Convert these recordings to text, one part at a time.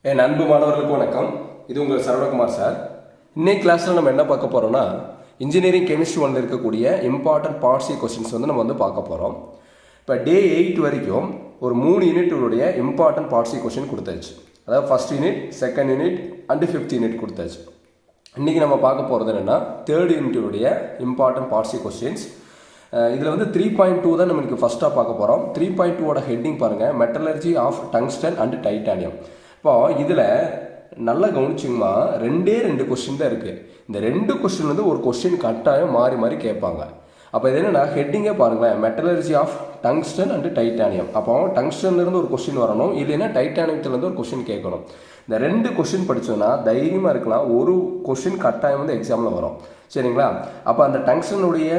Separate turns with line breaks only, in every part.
என் அன்பு மாணவர்களுக்கு வணக்கம். இது உங்கள் சரவணகுமார் சார். இன்னைக்கு கிளாஸில் நம்ம என்ன பார்க்க போகிறோம்னா, இன்ஜினியரிங் கெமிஸ்ட்ரி ஒன்றில் இருக்கக்கூடிய இம்பார்ட்டன்ட் பார்ட்ஸி கொஸ்டின்ஸ் நம்ம பார்க்க போகிறோம். இப்போ டே 8 வரைக்கும் ஒரு 3 யூனிட்டுடைய இம்பார்ட்டன்ட் பார்ட்ஸி கொஸ்டின் கொடுத்தாச்சு. அதாவது first unit, second unit and 5th unit கொடுத்தாச்சு. இன்றைக்கி நம்ம பார்க்க போகிறது என்னென்னா, தேர்ட் யூனிட்டுடைய இம்பார்ட்டன்ட் பார்ட்ஸி கொஸ்டின்ஸ். இதில் 3.2 தான் நம்மளுக்கு ஃபஸ்ட்டாக பார்க்க போகிறோம். 3.2ஓட ஹெட்டிங் பாருங்கள், metallurgy of tungsten and titanium. இப்போ இதில் நல்லா கவனிச்சிங்கம்மா, ரெண்டு கொஸ்டின் தான் இருக்குது. இந்த 2 கொஸ்டின் ஒரு கொஸ்டின் கட்டாயம் மாறி மாறி கேட்பாங்க. அப்போ இது என்னென்னா, ஹெட்டிங்கே பாருங்களேன், metallurgy of tungsten and titanium. அப்போ டங்ஸ்டன்லேருந்து ஒரு கொஸ்டின் வரணும், இல்லைன்னா டைட்டானியத்துலேருந்து ஒரு கொஸ்டின் கேட்கணும். இந்த 2 கொஸ்டின் படித்தோன்னா தைரியமாக இருக்கலாம், ஒரு கொஸ்டின் கட்டாயம் எக்ஸாமில் வரும். சரிங்களா? அப்போ அந்த டங்ஸ்டனுடைய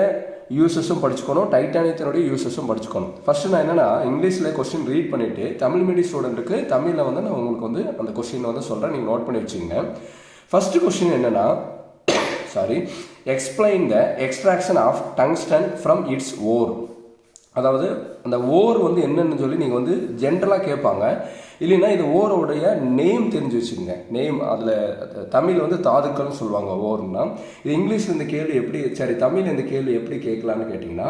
யூசஸும் படிச்சுக்கணும், டைட்டானியத்தினுடைய யூசஸும் படிச்சுக்கணும். ஃபஸ்ட்டு நான் என்னென்னா, இங்கிலீஷில் கொஸ்டின் ரீட் பண்ணிவிட்டு தமிழ் மீடியம் ஸ்டூடெண்ட்டுக்கு தமிழில் நான் உங்களுக்கு அந்த கொஸ்டின் சொல்கிறேன், நீங்கள் நோட் பண்ணி வச்சுங்க. ஃபஸ்ட்டு கொஸ்டின் என்னென்னா, explain the extraction of tungsten from its ore. அதாவது அந்த ஓர் என்னென்னு சொல்லி நீங்கள் ஜென்ரலாக கேட்பாங்க. இல்லைன்னா இது ஓரோடைய நேம் தெரிஞ்சு வச்சுக்கோங்க. நேம் அதில் தமிழ் தாதுக்கள்னு சொல்லுவாங்க ஓர்னா. இது இங்கிலீஷில் இந்த கேள்வி எப்படி, தமிழ் இந்த கேள்வி எப்படி கேட்கலான்னு கேட்டிங்கன்னா,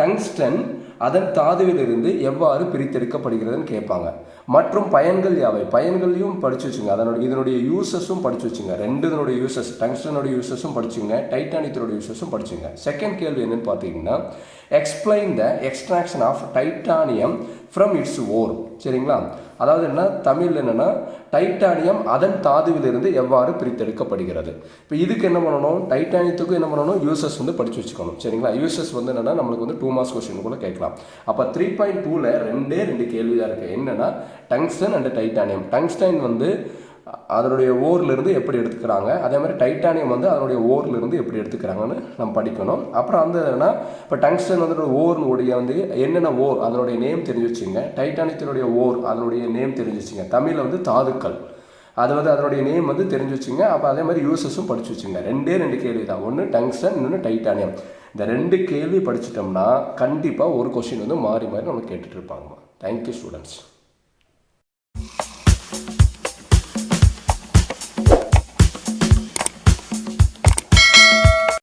டங்ஸ்டன் அதன் தாதுவிலிருந்து எவ்வாறு பிரித்தெடுக்கப்படுகிறதுன்னு கேட்பாங்க. மற்றும் பயன்கள் யாவை, பயன்களையும் படித்து வச்சுங்க. இதனுடைய யூசஸும் படித்து வச்சுங்க. இதனுடைய யூசஸ், டங்ஸ்டனுடைய யூசஸும் படிச்சுங்க, டைட்டானியத்தினுடைய யூசஸும் படிச்சுங்க. செகண்ட் கேள்வி என்னன்னு பார்த்தீங்கன்னா, explain the extraction of titanium from its ore. சரிங்களா? அதாவது என்ன, தமிழ் என்னென்னா, டைட்டானியம் அதன் தாதுவிலிருந்து எவ்வாறு பிரித்தெடுக்கப்படுகிறது. இப்போ இதுக்கு என்ன பண்ணணும், டைட்டானியத்துக்கும் என்ன பண்ணணும், யூசஸ் படித்து வச்சுக்கணும். சரிங்களா? யூசஸ் என்னென்னா நம்மளுக்கு 2 மார்க்ஸ் கொஸ்டின் கூட கேட்கலாம். அப்போ 3.2ல் ரெண்டு கேள்வி தான் இருக்குது. என்னென்னா, டங்ஸ்டன் அண்ட் டைட்டானியம். டங்ஸ்டன் அதனுடைய ஓர்லேருந்து எப்படி எடுத்துக்கிறாங்க, அதே மாதிரி டைட்டானியம் அதனுடைய ஓர்லேருந்து எப்படி எடுத்துக்கிறாங்கன்னு நம்ம படிக்கணும். அப்புறம் என்னன்னா, இப்போ டங்ஸ்டன் ஓர்னுடைய என்னென்ன ஓர் அதனுடைய நேம் தெரிஞ்சு வச்சுங்க. டைட்டானியத்தினுடைய ஓர் அதனுடைய நேம் தெரிஞ்சு வச்சுங்க. தமிழில் தாதுக்கள் அது அதனுடைய நேம் தெரிஞ்சு வச்சுங்க. அப்போ அதே மாதிரி யூசஸும் படித்து வச்சுங்க. ரெண்டு கேள்வி தான், ஒன்று டங்ஸ்டன், இன்னொன்று டைட்டானியம். இந்த 2 கேள்வி படிச்சிட்டோம்னா கண்டிப்பாக ஒரு கொஸ்டின் மாறி மாறி நம்ம கேட்டுட்டு இருப்பாங்கம்மா. Thank you students.